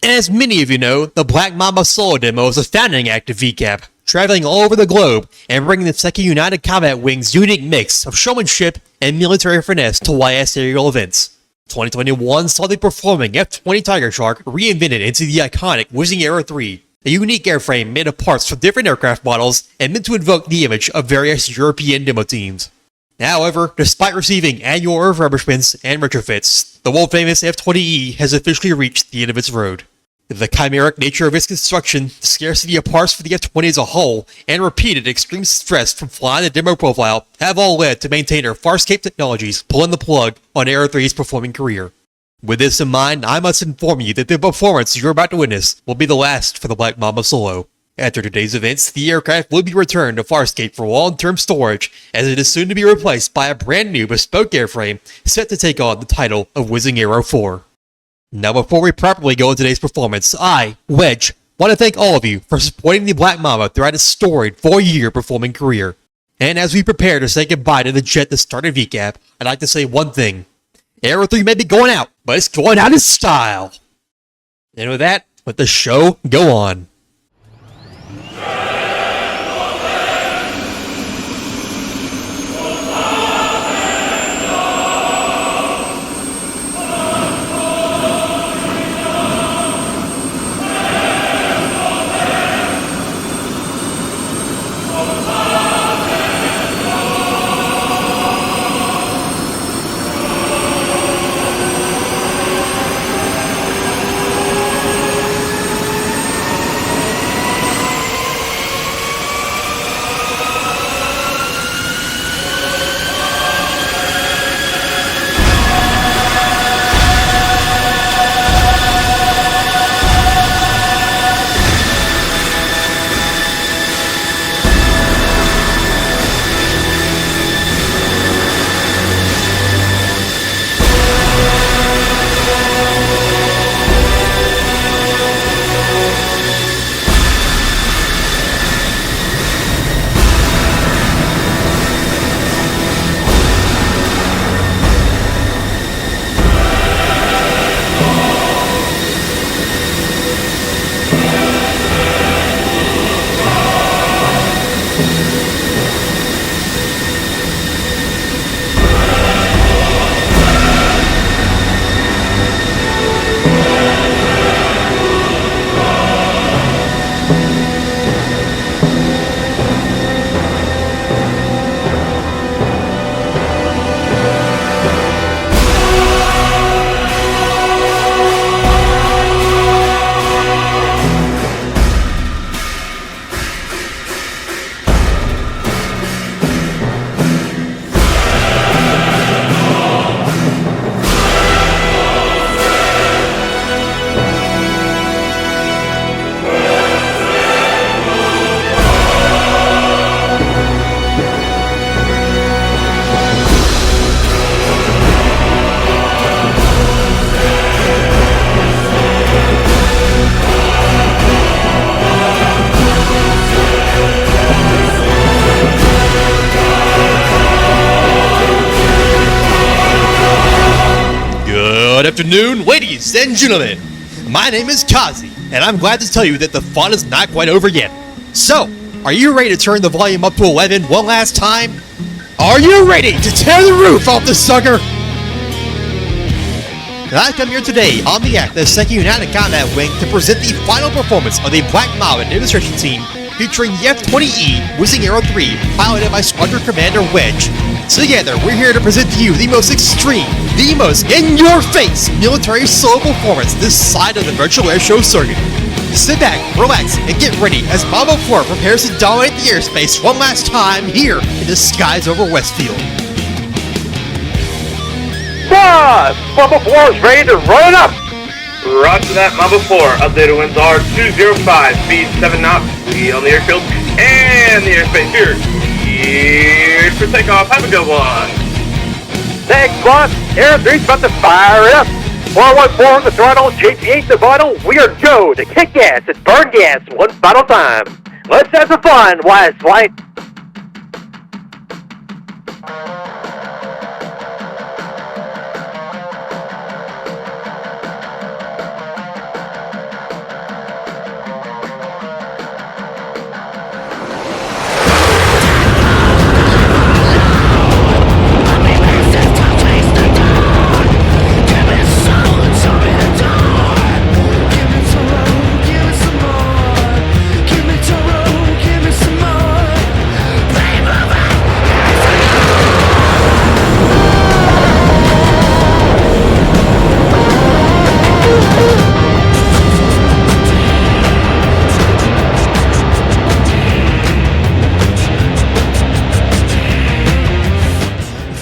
And as many of you know, the Black Mamba solo demo is a founding act of VCAP, traveling all over the globe and bringing the Second United Combat Wing's unique mix of showmanship and military finesse to YS aerial events. 2021 saw the performing F-20 Tiger Shark reinvented into the iconic Whizzing Arrow 3, a unique airframe made of parts from different aircraft models and meant to invoke the image of various European demo teams. However, despite receiving annual refurbishments and retrofits, the world-famous F-20E has officially reached the end of its road. The chimeric nature of its construction, the scarcity of parts for the F-20 as a whole, and repeated extreme stress from flying the demo profile have all led to maintainer Farscape Technologies pulling the plug on Arrow 3's performing career. With this in mind, I must inform you that the performance you're about to witness will be the last for the Black Mamba solo. After today's events, the aircraft will be returned to Farscape for long-term storage, as it is soon to be replaced by a brand new bespoke airframe set to take on the title of Whizzing Arrow 4. Now before we properly go into today's performance, I, Wedge, want to thank all of you for supporting the Black Mamba throughout its storied 4-year performing career. And as we prepare to say goodbye to the jet that started VCAP, I'd like to say one thing. Arrow 3 may be going out, but it's going out in style! And with that, let the show go on. Good afternoon, ladies and gentlemen. My name is Kazi, and I'm glad to tell you that the fun is not quite over yet. So, are you ready to turn the volume up to 11 one last time? Are you ready to tear the roof off the sucker? And I come here today on behalf of the Second United Combat Wing to present the final performance of the Black Mamba demonstration team featuring the F-20E Whizzing Arrow 3 piloted by Squadron Commander Wedge. Together, we're here to present to you the most extreme, the most in-your-face military solo performance this side of the virtual airshow circuit. Sit back, relax, and get ready as Mamba 4 prepares to dominate the airspace one last time here in the skies over Westfield. Boss! Mamba 4 is ready to run up! Roger that, Mamba 4. Updated winds are 205, speed 7 knots. We on the airfield and the airspace here. Cleared for takeoff. Have a good one. Thanks, boss. Air 3's about to fire it up. 414 on the throttle, JP8 the vital. We are go to kick gas and burn gas one final time. Let's have some fun, YSFlight.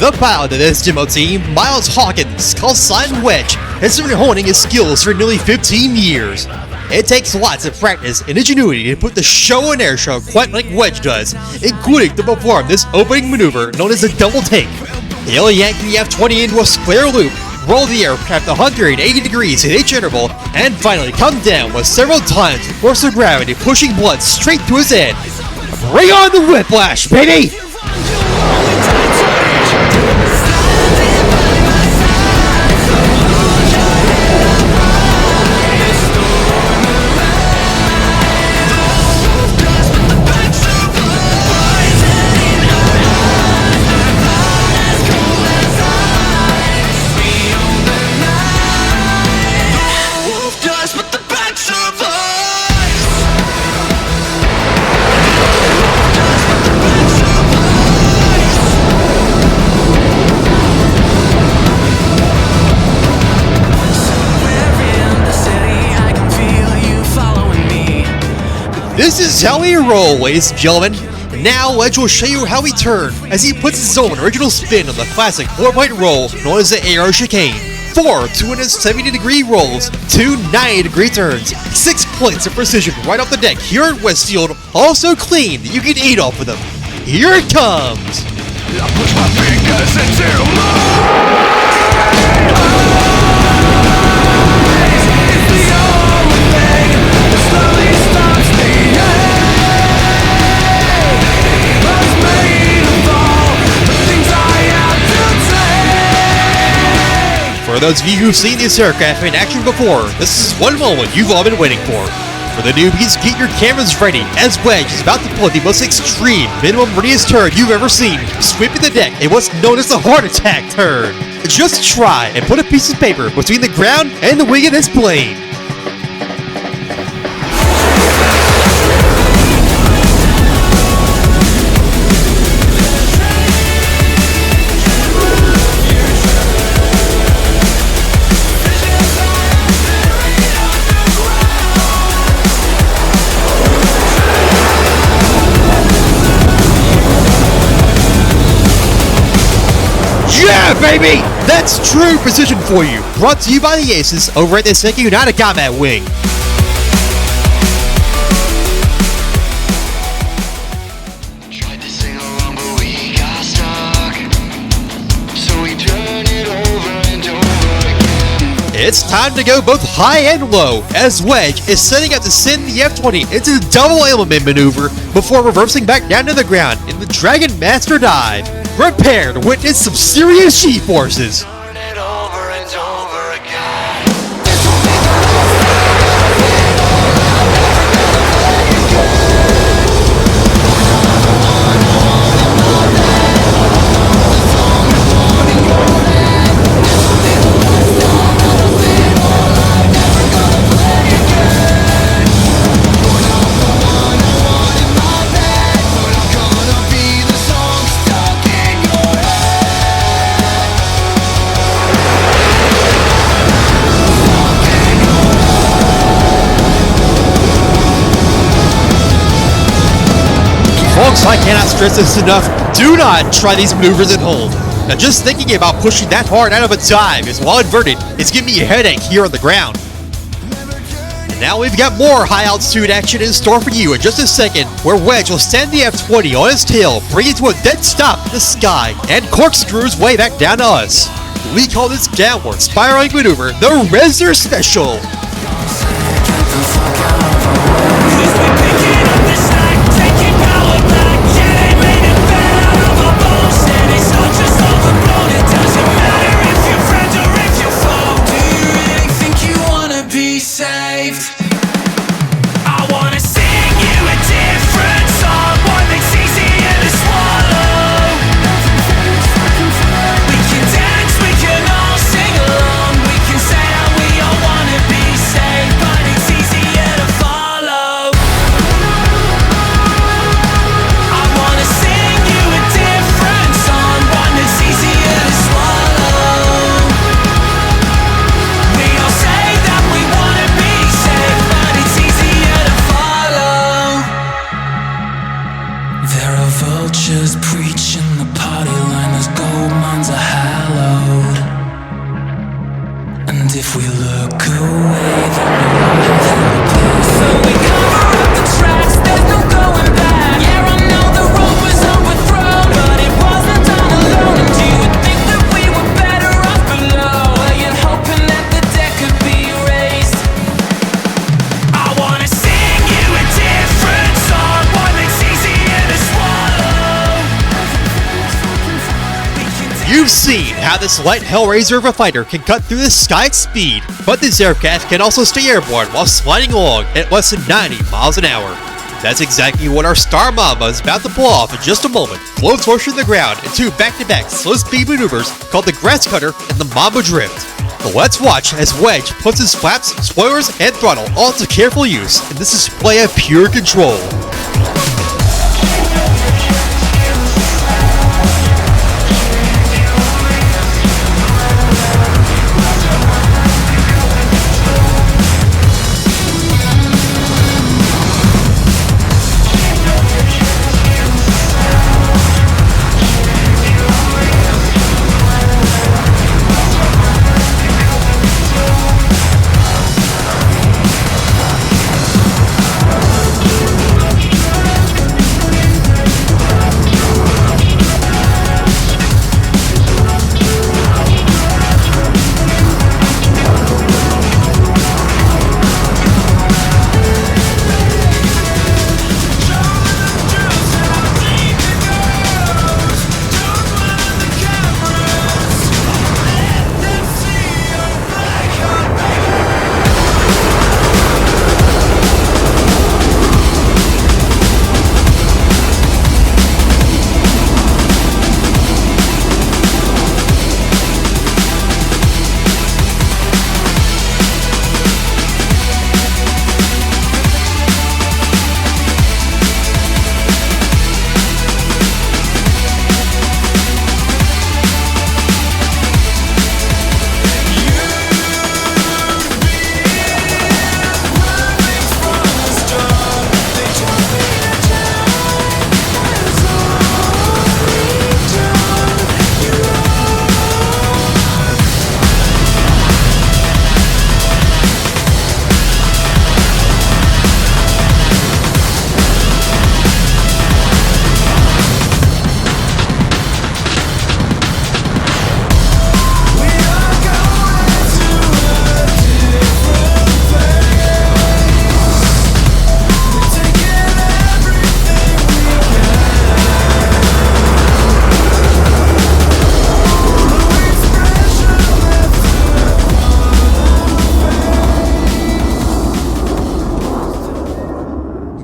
The pilot of this demo team, Miles Hawkins, called sign Wedge, has been honing his skills for nearly 15 years. It takes lots of practice and ingenuity to put the show on Airshow quite like Wedge does, including to perform this opening maneuver known as a double take. He'll yank the F-20 into a square loop, roll the aircraft 180 degrees at each interval, and finally come down with several times the force of gravity pushing blood straight to his head. Bring on the whiplash, baby! This is how we roll, ladies and gentlemen. Now, Wedge will show you how we turn as he puts his own original spin on the classic 4-point roll known as the Aero Chicane. 4 270-degree rolls, 2 90-degree turns, 6 points of precision right off the deck here at Westfield, all so clean that you can eat off of them. Here it comes! I push my fingers into it's the only thing that slowly stops me. Was made of all the things I have to take. For those of you who've seen this aircraft in action before, this is one moment you've all been waiting for. For the newbies, get your cameras ready, as Wedge is about to pull the most extreme minimum radius turn you've ever seen, sweeping the deck in what's known as the heart attack turn. Just try and put a piece of paper between the ground and the wing of this plane. Yeah, baby! That's true precision for you. Brought to you by the Aces over at the 2nd United Combat Wing. Tried to sing along, but we got stuck. So we turn it over and over again. It's time to go both high and low, as Wedge is setting up to send the F-20 into the double element maneuver before reversing back down to the ground in the Dragon Master dive. Prepare to witness some serious G-forces. Turn it over and over again. Folks, I cannot stress this enough. Do not try these maneuvers at home. Now, just thinking about pushing that hard out of a dive is, while inverted, it's giving me a headache here on the ground. And now we've got more high-altitude action in store for you in just a second, where Wedge will send the F-20 on his tail, bring it to a dead stop in the sky, and corkscrew his way back down to us. We call this downward spiraling maneuver the Reser Special. We can dance, we can all sing along. We can say how we all wanna be You've seen how this light Hellraiser of a fighter can cut through the sky at speed, but this aircraft can also stay airborne while sliding along at less than 90 miles an hour. That's exactly what our Star Mamba is about to pull off in just a moment. Floats closer to the ground in two back-to-back slow-speed maneuvers called the Grass Cutter and the Mamba Drift. But let's watch as Wedge puts his flaps, spoilers, and throttle all to careful use in this display of pure control.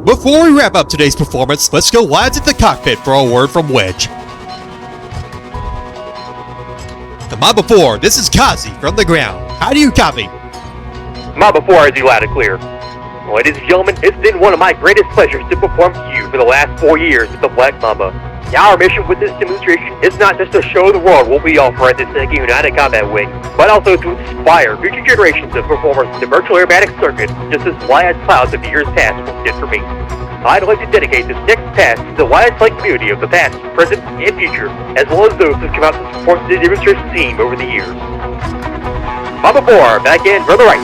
Before we wrap up today's performance, let's go live to the cockpit for a word from Wedge. The Mamba 4, this is Kazi from the ground. How do you copy? Mamba 4 is you loud and clear. Ladies and gentlemen, it's been one of my greatest pleasures to perform for you for the last 4 years with the Black Mamba. Our mission with this demonstration is not just to show the world what we offer at the Second United Combat Wing, but also to inspire future generations of performers in the virtual aerobatic circuit, just as YS clouds of years past did for me. I'd like to dedicate this next pass to the YSFlight community of the past, present, and future, as well as those who have come out to support the demonstration team over the years. Mamba 4, back in from the right.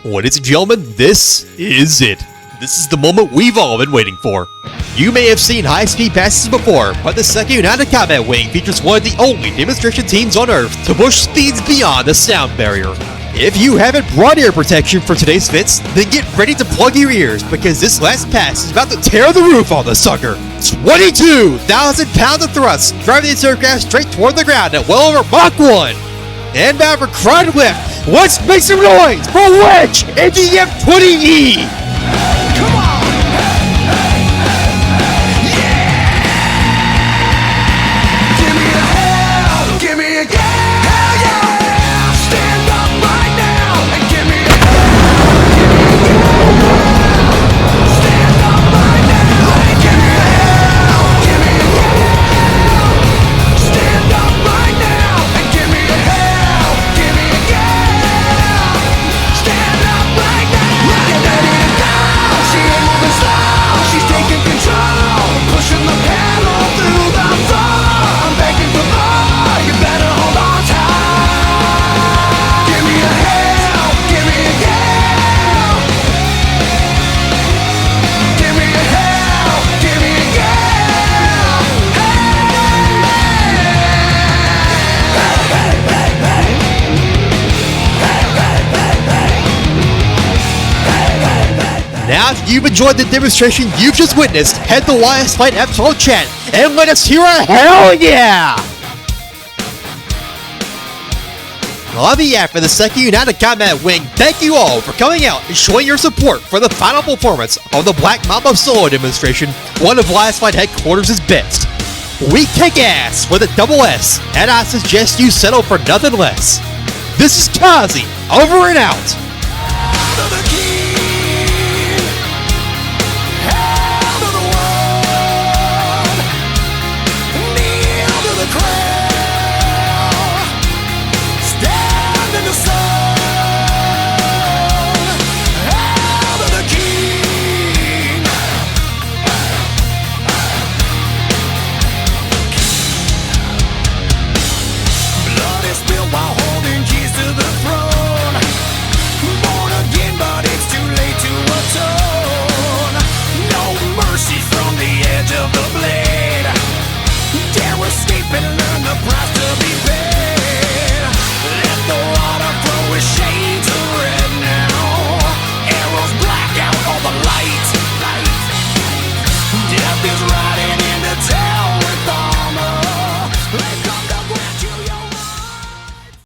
Ladies and gentlemen, this is it. This is the moment we've all been waiting for. You may have seen high-speed passes before, but the Second United Combat Wing features one of the only demonstration teams on Earth to push speeds beyond the sound barrier. If you haven't brought ear protection for today's fits, then get ready to plug your ears because this last pass is about to tear the roof on the sucker. 22,000 pounds of thrust, driving this aircraft straight toward the ground at well over Mach 1. And now for crowd lift, let's make some noise for Wedge in the F-20E! Come on! Give me a hell, give me a hell yeah! Stand up right now and give me a stand up right now and give me a hell, give me a stand up right now and give me a hell, give me a stand up right now. Get ready to go. She ain't moving slow, she's taking control, pushing the pedal through the floor. I'm begging for more, you better hold on tight. Give me a hell, give me a yell. Give me a hell, give me a yell. Hey, hey, hey, hey. Now, if you've enjoyed the demonstration you've just witnessed, head to YSFlight F12 chat and let us hear a hell yeah! On behalf of the 2nd United Combat Wing, thank you all for coming out and showing your support for the final performance of the Black Mamba solo demonstration, one of YSFlight headquarters' best. We kick ass with a double S, and I suggest you settle for nothing less. This is Kazi, over and out.